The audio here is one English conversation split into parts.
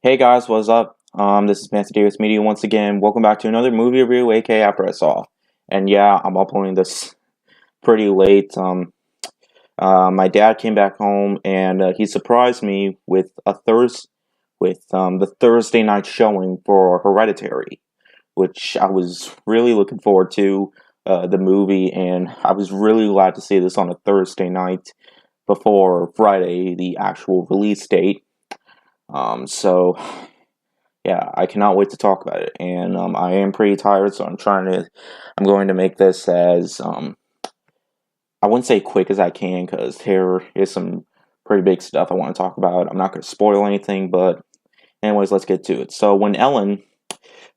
Hey guys, what's up? This is Matthew Davis Media once again. Welcome back to another movie review, aka After I Saw. And yeah, I'm uploading this pretty late. My dad came back home and he surprised me with the Thursday night showing for Hereditary, which I was really looking forward to. The movie, and I was really glad to see this on a Thursday night before Friday, the actual release date. So yeah, I cannot wait to talk about it. And I am pretty tired, so I'm going to make this as, I wouldn't say quick as I can, because there is some pretty big stuff I want to talk about. I'm not going to spoil anything, but anyways, let's get to it. So when Ellen,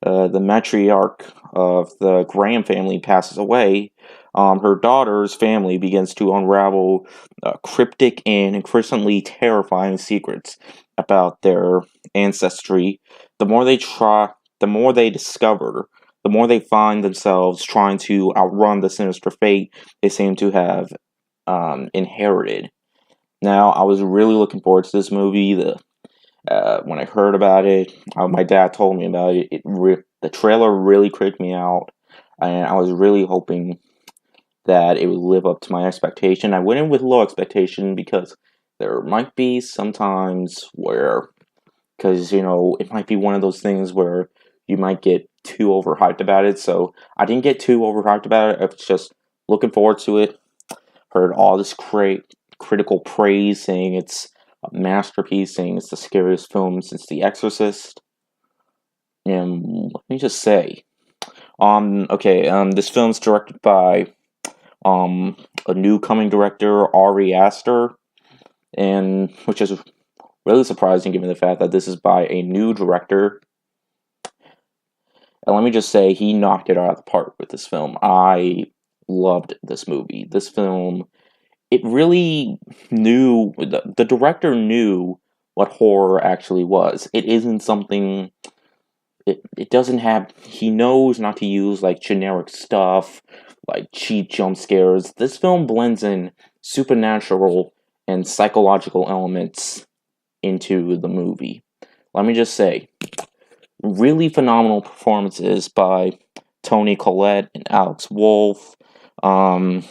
the matriarch of the Graham family, passes away, her daughter's family begins to unravel cryptic and increasingly terrifying secrets about their ancestry. The more they try, the more they discover, the more they find themselves trying to outrun the sinister fate they seem to have inherited. Now, I was really looking forward to this movie. When I heard about it, my dad told me about it. The trailer really creeped me out, and I was really hoping that it would live up to my expectation. I went in with low expectation because there might be some times where, because it might be one of those things where you might get too overhyped about it. So I didn't get too overhyped about it. I was just looking forward to it. Heard all this critical praise, saying it's a masterpiece, saying it's the scariest film since The Exorcist. And let me just say, this film's directed by a new coming director, Ari Aster, and which is really surprising given the fact that this is by a new director. And let me just say, he knocked it out of the park with this film. I loved this movie. This film, it really knew, the director knew what horror actually was. It isn't something, it doesn't have, he knows not to use like generic stuff, like cheap jump scares. This film blends in supernatural and psychological elements into the movie. Let me just say, really phenomenal performances by Toni Collette and Alex Wolff. Um,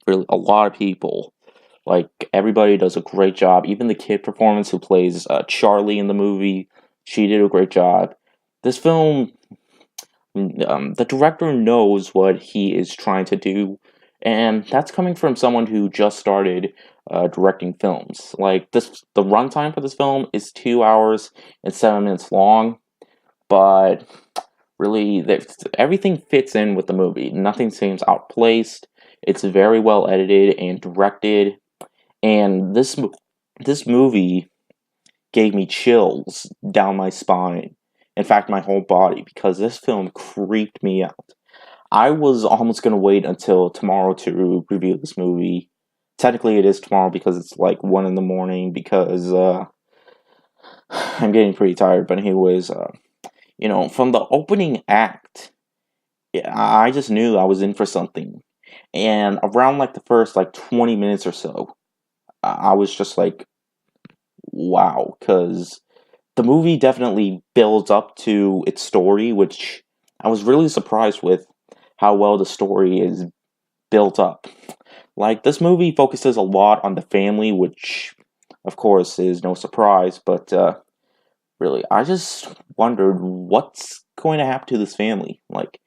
really, a lot of people. Like, everybody does a great job. Even the kid performance who plays Charlie in the movie, she did a great job. This film, the director knows what he is trying to do, and that's coming from someone who just started directing films. Like, the runtime for this film is 2 hours and 7 minutes long, but really, everything fits in with the movie. Nothing seems outplaced. It's very well edited and directed, and this movie gave me chills down my spine. In fact, my whole body, because this film creeped me out. I was almost going to wait until tomorrow to review this movie. Technically, it is tomorrow because it's like 1 in the morning, because I'm getting pretty tired. But anyways, from the opening act, yeah, I just knew I was in for something. And around like the first like 20 minutes or so, I was just like, wow, because the movie definitely builds up to its story, which I was really surprised with how well the story is built up. Like, this movie focuses a lot on the family, which, of course, is no surprise, but really, I just wondered what's going to happen to this family. Like,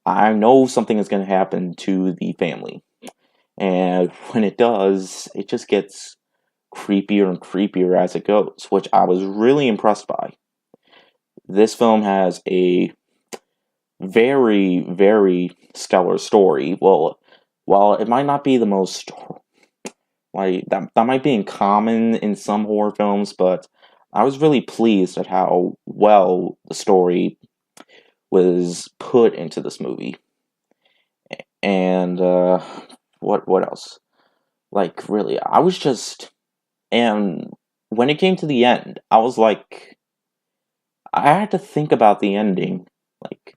I know something is going to happen to the family, and when it does, it just gets creepier and creepier as it goes, which I was really impressed by. This film has a very, very stellar story. Well, while it might not be the most, like, that might be uncommon in some horror films, but I was really pleased at how well the story was put into this movie. And what else? Like, really, I was just, and when it came to the end, I was like, I had to think about the ending. Like,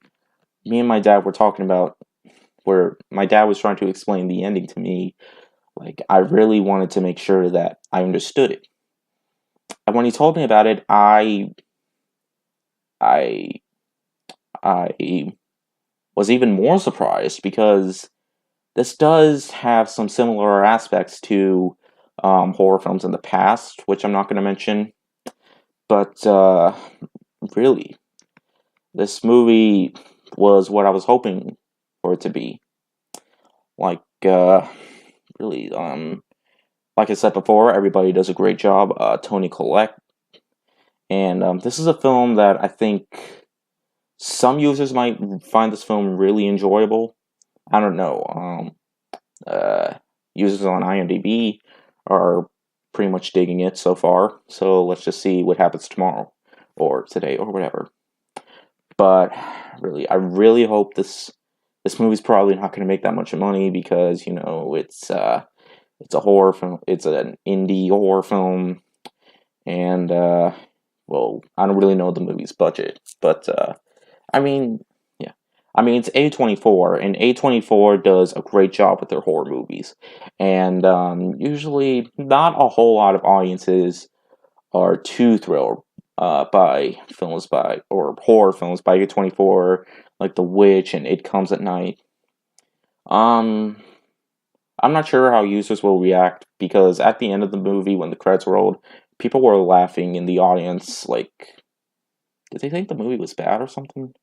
me and my dad were talking about where my dad was trying to explain the ending to me. Like, I really wanted to make sure that I understood it. when he told me about it, I I was even more surprised because this does have some similar aspects to horror films in the past, which I'm not going to mention. But really, this movie was what I was hoping for it to be. Like, really, like I said before, everybody does a great job. Tony Collette, and this is a film that I think some users might find this film really enjoyable. I don't know. Uh, Users on IMDb are pretty much digging it so far. So let's just see what happens tomorrow or today or whatever. But really, I really hope this movie's probably not going to make that much money because it's a horror film. It's an indie horror film, and well, I don't really know the movie's budget, but I mean, yeah. I mean, it's A24, and A24 does a great job with their horror movies. And usually, not a whole lot of audiences are too thrilled by films by, or horror films by A24, like The Witch and It Comes at Night. Um, I'm not sure how users will react because at the end of the movie, when the credits rolled, people were laughing in the audience. Like, did they think the movie was bad or something?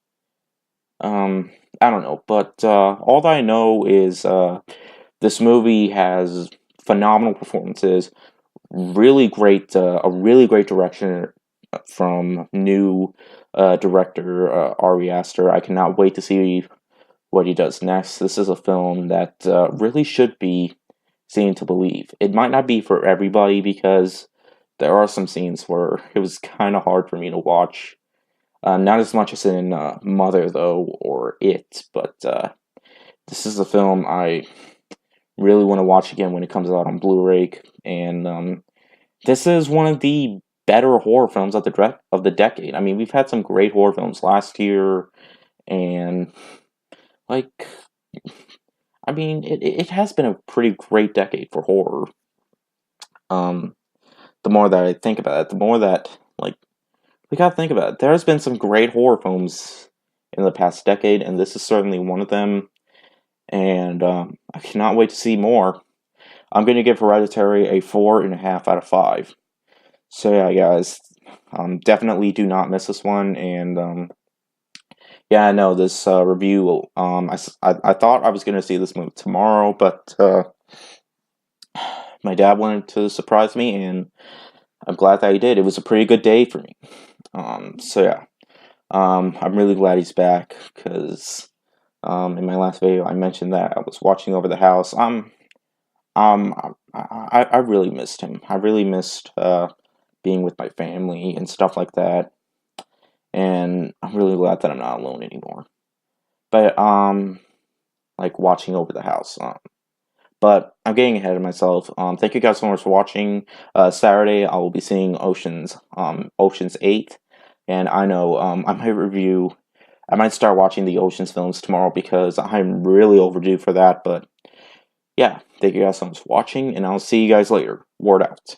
I don't know, but all that I know is this movie has phenomenal performances, a really great direction from new director Ari Aster. I cannot wait to see what he does next. This is a film that really should be seen to believe. It might not be for everybody because there are some scenes where it was kind of hard for me to watch. Not as much as in Mother, though, or It, but this is a film I really want to watch again when it comes out on Blu-ray. And this is one of the better horror films of the decade. I mean, we've had some great horror films last year, and like, I mean, it has been a pretty great decade for horror. Um, the more that I think about it, the more that like we gotta think about it. There's been some great horror films in the past decade, and this is certainly one of them. And I cannot wait to see more. I'm going to give Hereditary a 4.5 out of 5. So yeah, guys, definitely do not miss this one. And yeah, I know this review. I thought I was going to see this movie tomorrow, but my dad wanted to surprise me, and I'm glad that he did. It was a pretty good day for me. So yeah, I'm really glad he's back because in my last video I mentioned that I was watching over the house. I really missed him. I really missed being with my family and stuff like that. And I'm really glad that I'm not alone anymore. But like watching over the house. But I'm getting ahead of myself. Thank you guys so much for watching. Saturday I will be seeing Ocean's 8, and I know I might start watching the Ocean's films tomorrow because I'm really overdue for that. But yeah, thank you guys so much for watching, and I'll see you guys later. Word out.